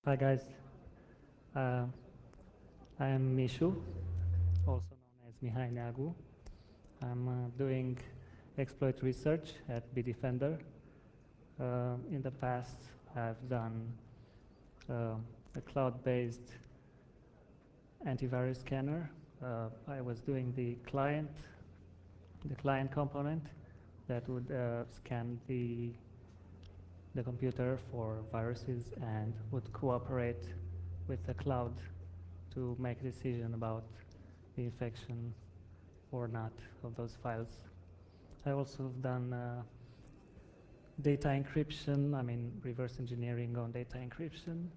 Hi guys, uh, I am Mishu, also known as Mihai Neagu. I'm doing exploit research at Bitdefender. In the past, I've done a cloud-based antivirus scanner. I was doing the client component that would scan the computer for viruses and would cooperate with the cloud to make a decision about the infection or not of those files. I also have done data encryption, reverse engineering on data encryption,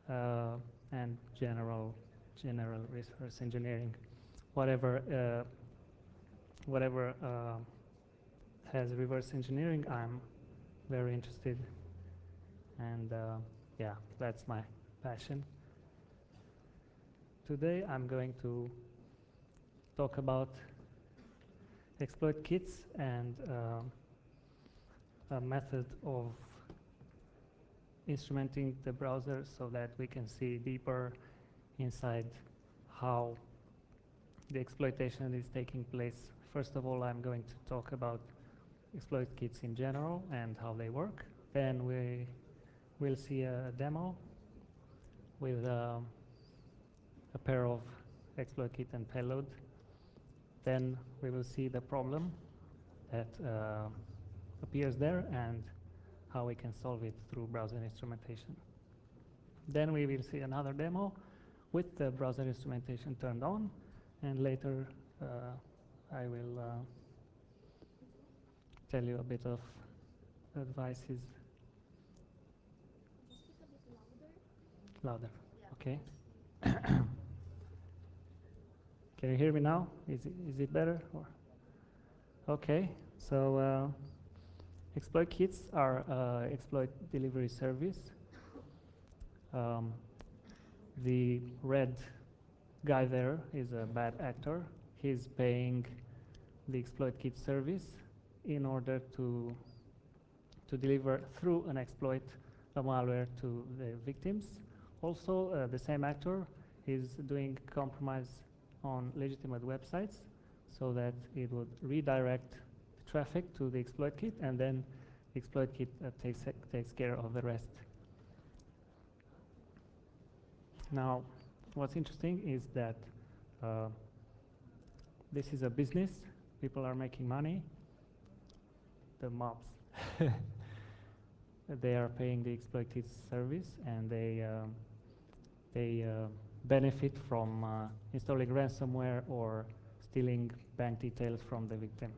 and general reverse engineering. Whatever has reverse engineering, I'm very interested, and yeah, that's my passion. Today I'm going to talk about exploit kits and a method of instrumenting the browser so that we can see deeper inside how the exploitation is taking place. First of all, I'm going to talk about exploit kits in general and how they work. Then we will see a demo with a pair of exploit kit and payload. Then we will see the problem that appears there and how we can solve it through browser instrumentation. Then we will see another demo with the browser instrumentation turned on, and later I will tell you a bit of advices. Just speak a bit louder. Louder, yeah. Okay. Can you hear me now? Is it better? Or? Okay, so exploit kits are exploit delivery service. The red guy there is a bad actor. He's paying the exploit kit service in order to deliver through an exploit a malware to the victims. Also, the same actor is doing compromise on legitimate websites so that it would redirect traffic to the exploit kit, and then the exploit kit takes care of the rest. Now, what's interesting is that this is a business. People are making money. The mobs, they are paying the exploit kit service, and they benefit from installing ransomware or stealing bank details from the victim.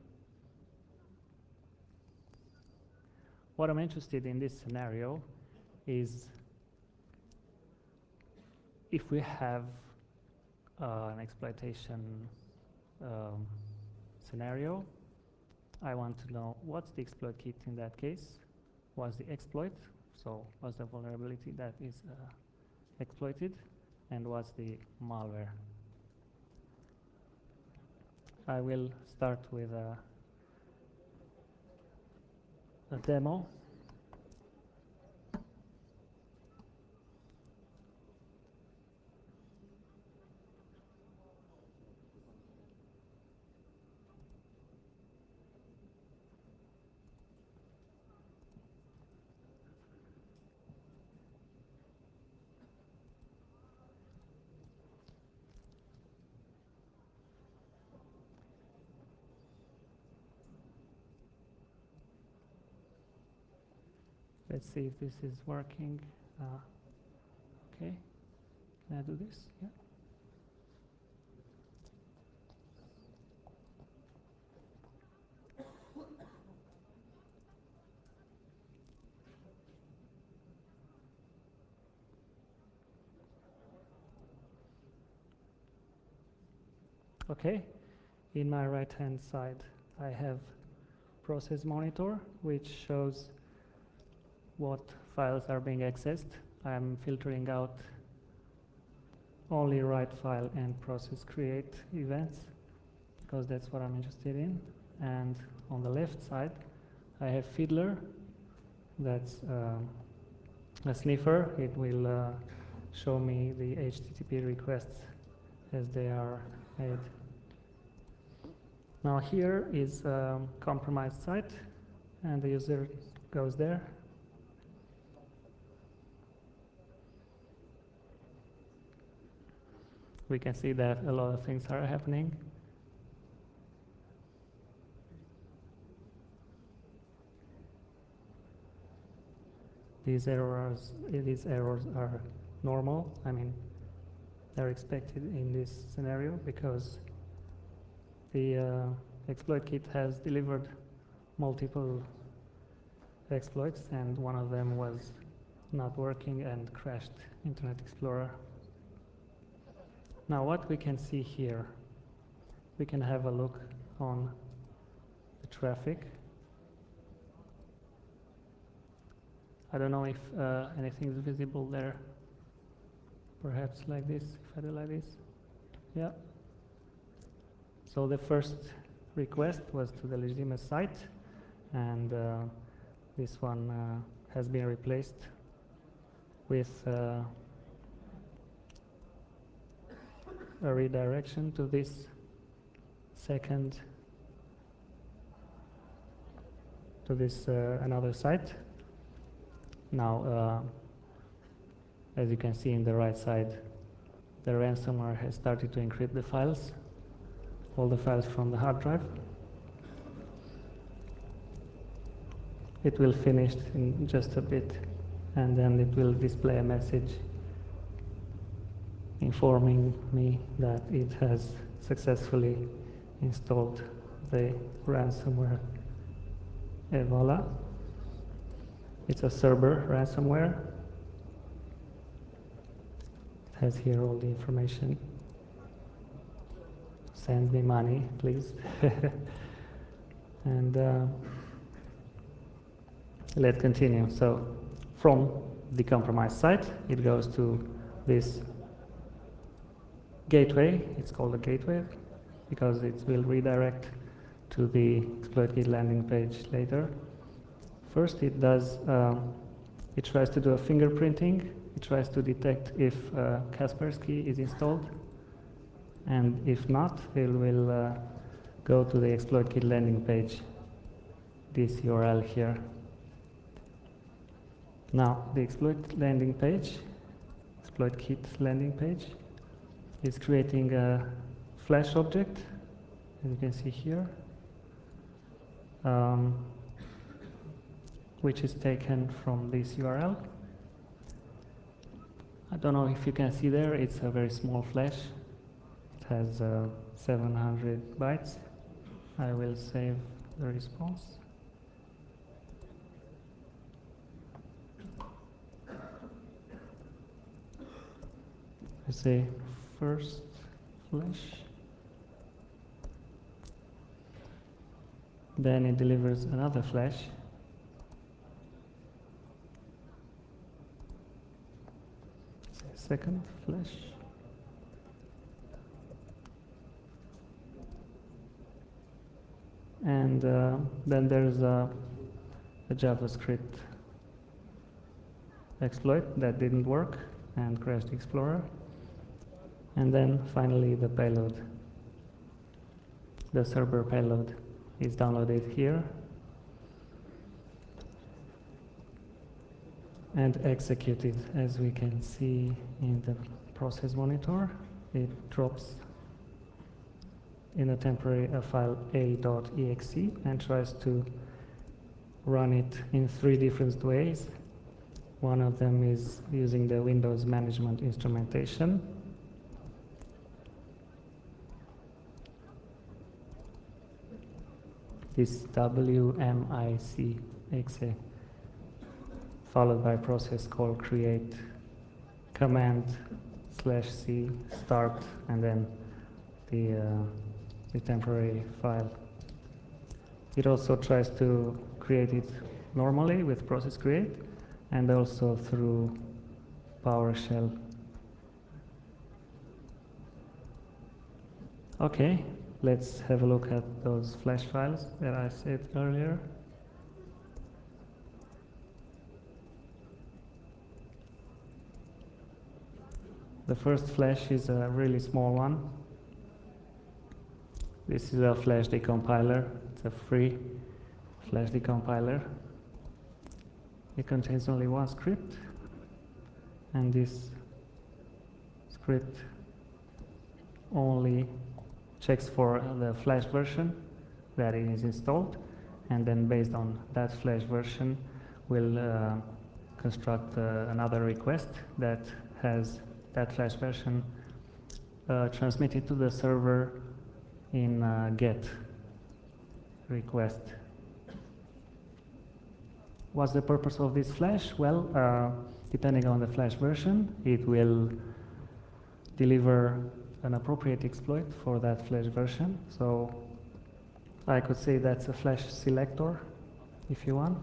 What I'm interested in this scenario is if we have an exploitation scenario, I want to know what's the exploit kit in that case, what's the exploit, so what's the vulnerability that is exploited, and what's the malware. I will start with a demo. Let's see if this is working. Okay, can I do this? Yeah. Okay, in my right hand side I have process monitor, which shows what files are being accessed. I'm filtering out only write file and process create events because that's what I'm interested in. And on the left side I have Fiddler, that's a sniffer, it will show me the HTTP requests as they are made. Now here is a compromised site, and the user goes there. We can see that a lot of things are happening. These errors are normal. I mean, they're expected in this scenario because the exploit kit has delivered multiple exploits, and one of them was not working and crashed Internet Explorer. Now what we can see here, we can have a look on the traffic. I don't know if anything is visible there. Perhaps like this, if I do like this. Yeah. So the first request was to the legitimate site, and this one has been replaced with a redirection to this second, to this another site. Now, as you can see in the right side, the ransomware has started to encrypt the files, all the files from the hard drive. It will finish in just a bit, and then it will display a message informing me that it has successfully installed the ransomware Evola. It's a Cerber ransomware. It has here all the information. Send me money, please. And let's continue. So from the compromised site, it goes to this gateway. It's called a gateway because it will redirect to the exploit kit landing page later. First, it does. It tries to do a fingerprinting. It tries to detect if Kaspersky is installed, and if not, it will go to the exploit kit landing page. This URL here. Now, the exploit landing page, exploit kit landing page, is creating a flash object, as you can see here, which is taken from this URL. I don't know if you can see there, it's a very small flash. It has 700 bytes. I will save the response. I say first flash. Then it delivers another flash. Second flash. And then there's a JavaScript exploit that didn't work and crashed Explorer. And then finally the payload, the Cerber payload, is downloaded here and executed. As we can see in the process monitor, it drops in a temporary file a.exe and tries to run it in 3 different ways. One of them is using the Windows management instrumentation. This WMIC followed by a process called create command/c start, and then the temporary file. It also tries to create it normally with process create and also through PowerShell. Okay, let's have a look at those flash files that I said earlier. The first flash is a really small one. This is a flash decompiler. It's a free flash decompiler. It contains only one script, and this script only checks for the flash version that is installed, and then based on that flash version will construct another request that has that flash version transmitted to the server in GET request. What's the purpose of this flash? Well, depending on the flash version, it will deliver an appropriate exploit for that flash version. So I could say that's a flash selector, if you want.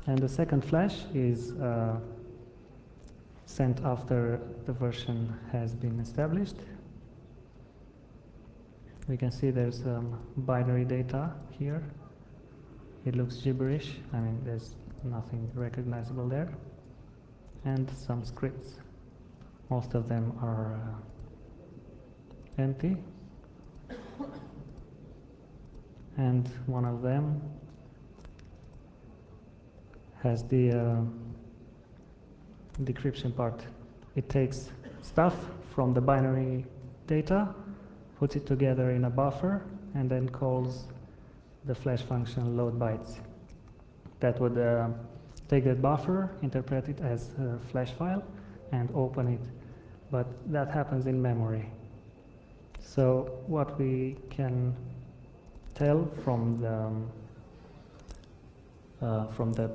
And the second flash is sent after the version has been established. We can see there's binary data here. It looks gibberish. I mean, there's nothing recognizable there. And some scripts. Most of them are empty. And one of them has the decryption part. It takes stuff from the binary data, puts it together in a buffer, and then calls the flash function load bytes. That would take that buffer, interpret it as a flash file, and open it. But that happens in memory. So what we can tell from the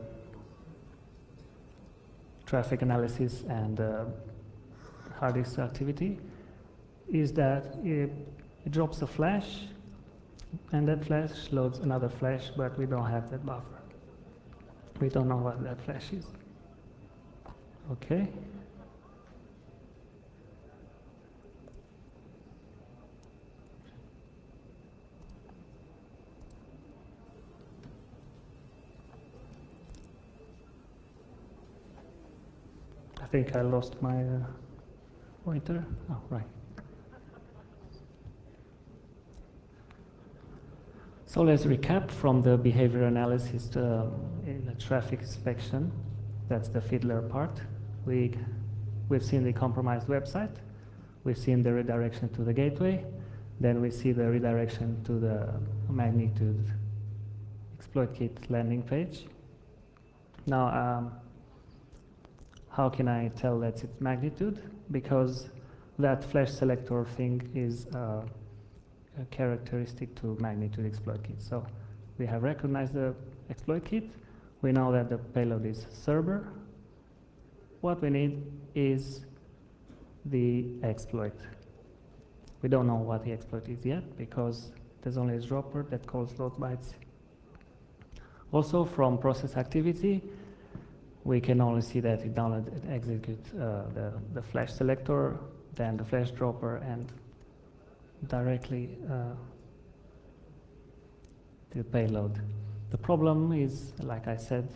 traffic analysis and hard disk activity is that it drops a flash, and that flash loads another flash, but we don't have that buffer. We don't know what that flash is. Okay. I think I lost my pointer. Oh, right. So let's recap from the behavior analysis in the traffic inspection. That's the fiddler part. We've seen the compromised website. We've seen the redirection to the gateway. Then we see the redirection to the magnitude exploit kit landing page. Now, how can I tell that's its magnitude? Because that flash selector thing is a characteristic to magnitude exploit kit. So we have recognized the exploit kit. We know that the payload is server. What we need is the exploit. We don't know what the exploit is yet because there's only a dropper that calls load bytes. Also from process activity, we can only see that it downloads and executes the flash selector, then the flash dropper, and directly the payload. The problem is, like I said,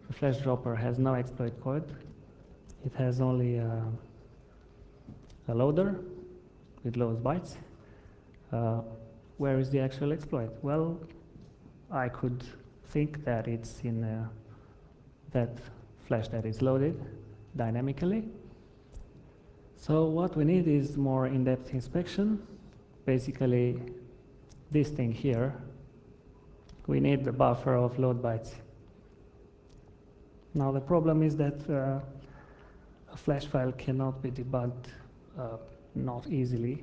the flash dropper has no exploit code. It has only a loader with loads bytes. Where is the actual exploit? Well, I could think that it's in that flash that is loaded dynamically. So what we need is more in-depth inspection. Basically, this thing here, we need the buffer of load bytes. Now the problem is that a flash file cannot be debugged not easily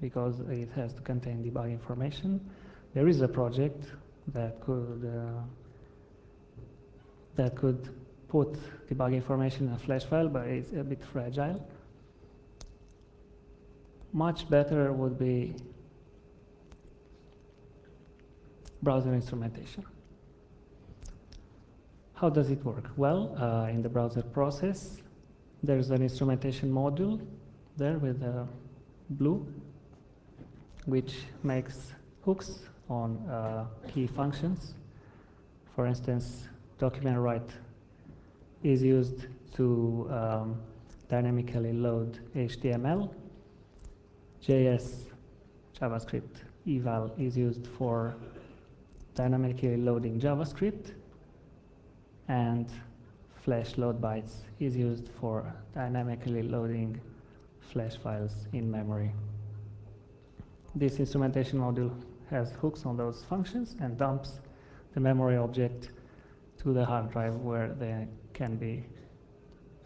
because it has to contain debug information. There is a project that could put debug information in a flash file, but it's a bit fragile. Much better would be browser instrumentation. How does it work? Well, in the browser process, there's an instrumentation module there with blue, which makes hooks on key functions. For instance, document write is used to dynamically load HTML. JS JavaScript eval is used for dynamically loading JavaScript, and flash load bytes is used for dynamically loading flash files in memory. This instrumentation module has hooks on those functions and dumps the memory object to the hard drive where they can be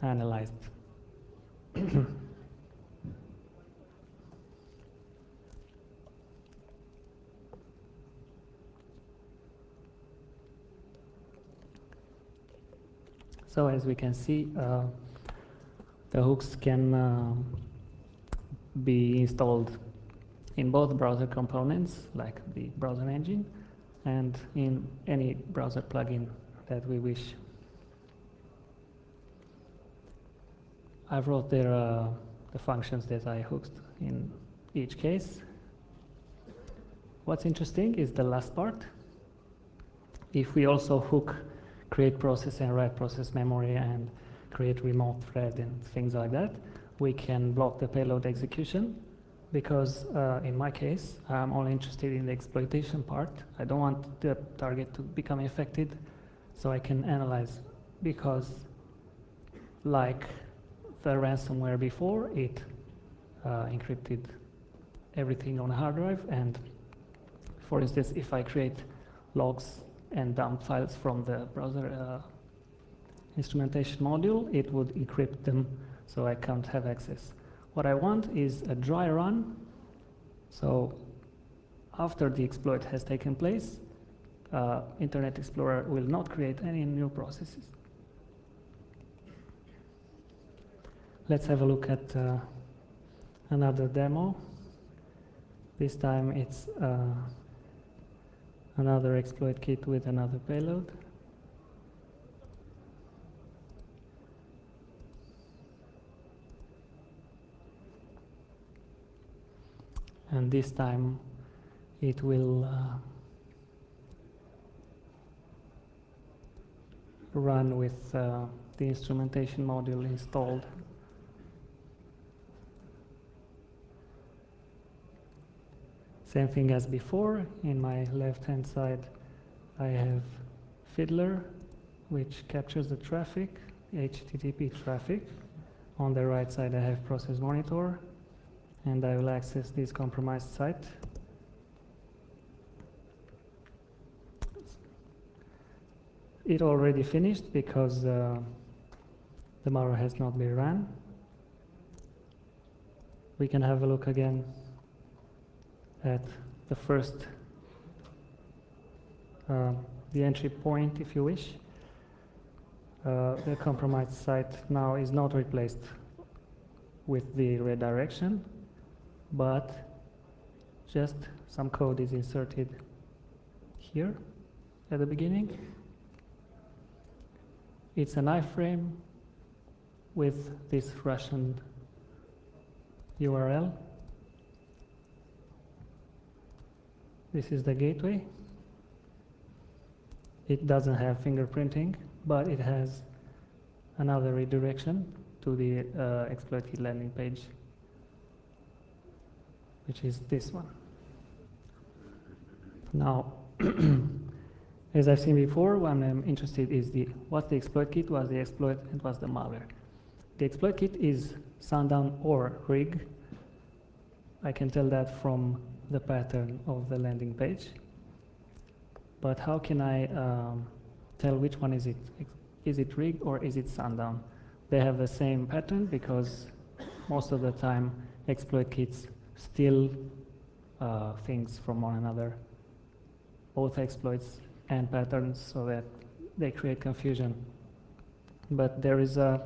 analyzed. So as we can see, the hooks can be installed in both browser components, like the browser engine, and in any browser plugin that we wish. I wrote there the functions that I hooked in each case. What's interesting is the last part. If we also hook create process and write process memory and create remote thread and things like that, we can block the payload execution, because in my case, I'm only interested in the exploitation part. I don't want the target to become infected, so I can analyze, because like the ransomware before, it encrypted everything on a hard drive, and for instance, if I create logs and dump files from the browser instrumentation module, it would encrypt them so I can't have access. What I want is a dry run, so after the exploit has taken place, Internet Explorer will not create any new processes. Let's have a look at another demo. This time it's another exploit kit with another payload. And this time it will run with the instrumentation module installed. Same thing as before. In my left-hand side, I have Fiddler, which captures the traffic, HTTP traffic. On the right side, I have Process Monitor, and I will access this compromised site. It already finished because the malware has not been run. We can have a look again at the first, the entry point, if you wish. The compromised site now is not replaced with the redirection, but just some code is inserted here at the beginning. It's an iframe with this Russian URL. This is the gateway. It doesn't have fingerprinting, but it has another redirection to the exploited landing page, which is this one. Now, as I've seen before, what I'm interested is what's the exploit kit, what's the exploit, and what's the malware. The exploit kit is Sundown or rig. I can tell that from the pattern of the landing page. But how can I tell which one is it? Is it rig or is it Sundown? They have the same pattern because most of the time exploit kits steal things from one another, both exploits and patterns, so that they create confusion. But there's a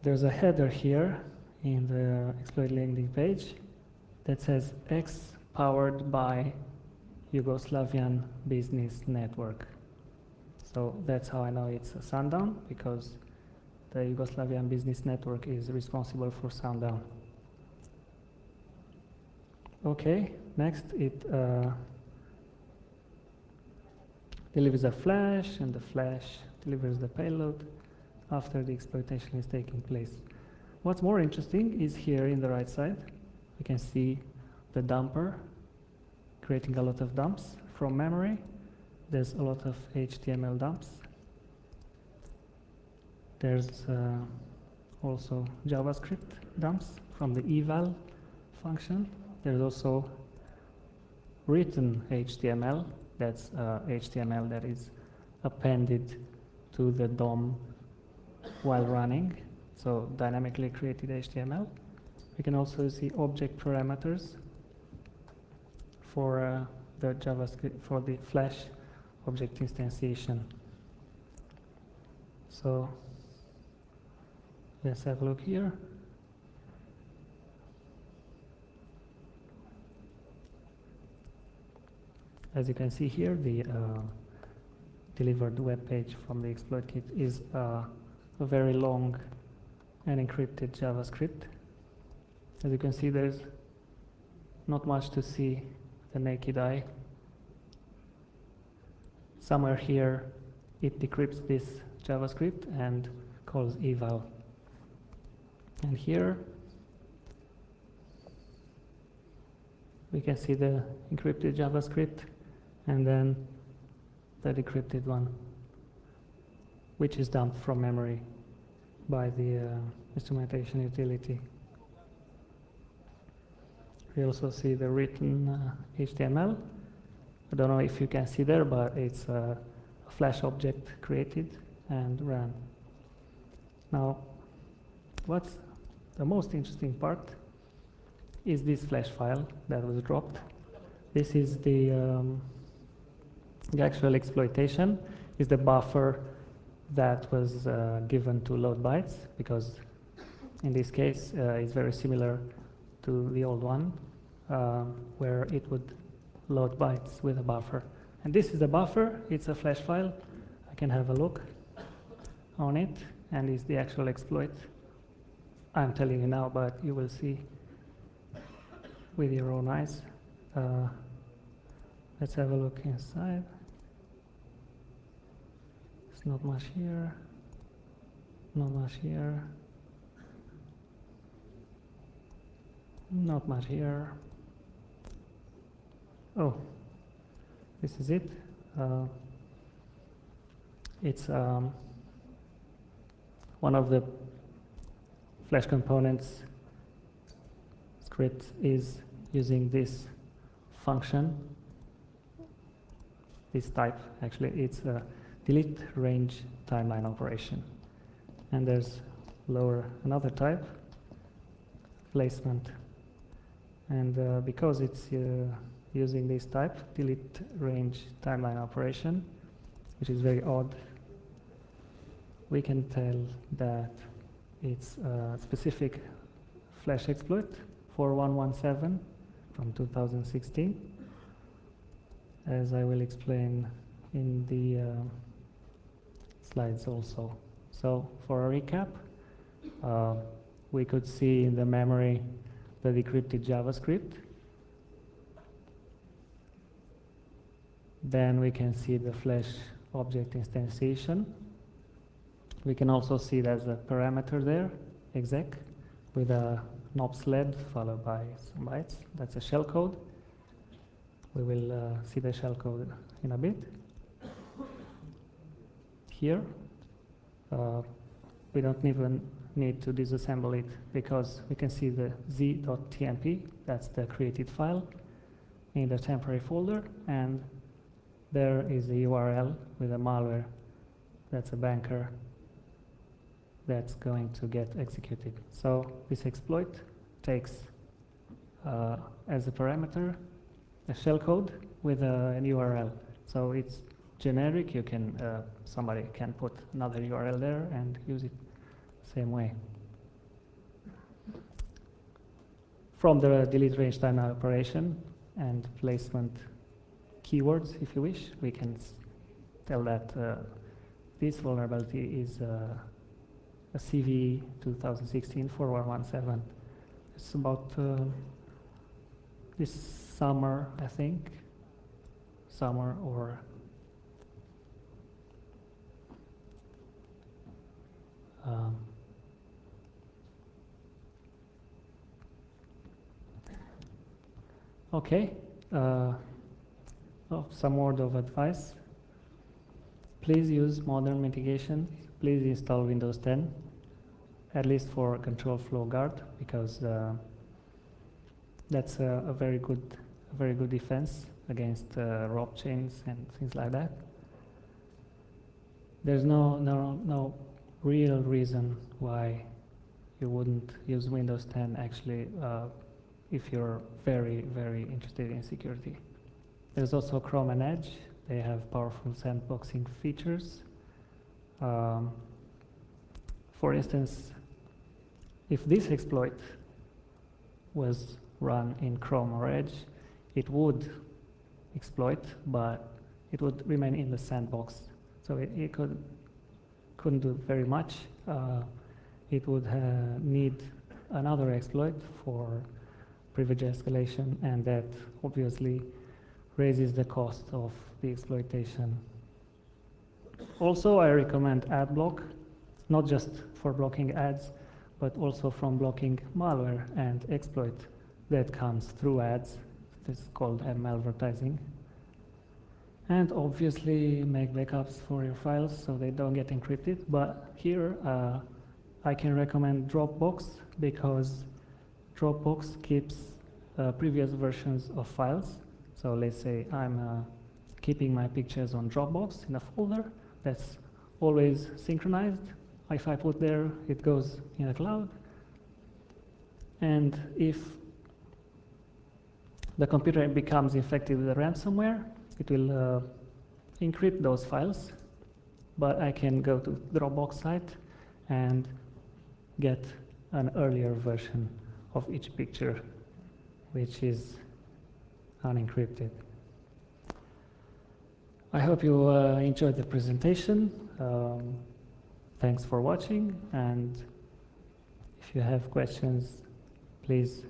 header here in the exploit landing page that says X powered by Yugoslavian Business Network. So that's how I know it's a Sundown, because the Yugoslavian Business Network is responsible for Sundown. Okay, next it delivers a flash, and the flash delivers the payload. after the exploitation is taking place. What's more interesting is here in the right side, we can see the dumper creating a lot of dumps from memory. There's a lot of HTML dumps. There's also JavaScript dumps from the eval function. There's also written HTML. That's HTML that is appended to the DOM while running, so dynamically created HTML. We can also see object parameters for the JavaScript, for the Flash object instantiation. So let's have a look here. As you can see here, the delivered web page from the exploit kit is a very long and encrypted JavaScript. As you can see, there's not much to see with the naked eye. Somewhere here, it decrypts this JavaScript and calls eval. And here, we can see the encrypted JavaScript and then the decrypted one, which is dumped from memory by the instrumentation utility. We also see the written HTML. I don't know if you can see there, but it's a Flash object created and ran. Now, what's the most interesting part is this Flash file that was dropped. This is the actual exploitation, is the buffer that was given to load bytes, because in this case it's very similar to the old one, where it would load bytes with a buffer. And this is the buffer, it's a Flash file. I can have a look on it, and it's the actual exploit. I'm telling you now, but you will see with your own eyes. Let's have a look inside. There's not much here, not much here, not much here. Oh, this is it. It's one of the Flash components script is using this function, this type. Actually, it's a delete range timeline operation. And there's another type, placement. And because it's using this type, delete range timeline operation, which is very odd, we can tell that it's a specific Flash exploit 4117 from 2016, as I will explain in the slides also. So for a recap, we could see in the memory the decrypted JavaScript. Then we can see the Flash object instantiation. We can also see there's a parameter there, exec, with a nops led followed by some bytes. That's a shellcode. We will see the shellcode in a bit. Here, we don't even need to disassemble it because we can see the z.tmp, that's the created file, in the temporary folder, and there is a URL with a malware. That's a banker that's going to get executed. So this exploit takes as a parameter a shellcode with an URL. So it's generic. You can somebody can put another URL there and use it same way. From the delete range timeline operation and placement keywords, if you wish, we can tell that this vulnerability is a CVE 2016 4117. It's about this summer, I think, summer or Okay, some word of advice. Please use modern mitigation. Please install Windows 10, at least for control flow guard, because that's a very good defense against rob chains and things like that. There's no real reason why you wouldn't use Windows 10 actually if you're very interested in security. There's also Chrome and Edge. They have powerful sandboxing features. For instance, if this exploit was run in Chrome or Edge, it would exploit, but it would remain in the sandbox. So it couldn't do very much. It would need another exploit for privilege escalation, and that obviously raises the cost of the exploitation. Also, I recommend AdBlock, not just for blocking ads, but also from blocking malware and exploit that comes through ads. This is called malvertising. And obviously make backups for your files so they don't get encrypted. But here I can recommend Dropbox, because Dropbox keeps previous versions of files. So let's say I'm keeping my pictures on Dropbox in a folder that's always synchronized. If I put there, it goes in the cloud. And if the computer becomes infected with a ransomware, it will encrypt those files, but I can go to Dropbox site and get an earlier version of each picture, which is unencrypted. I hope you enjoyed the presentation. Thanks for watching, and if you have questions, please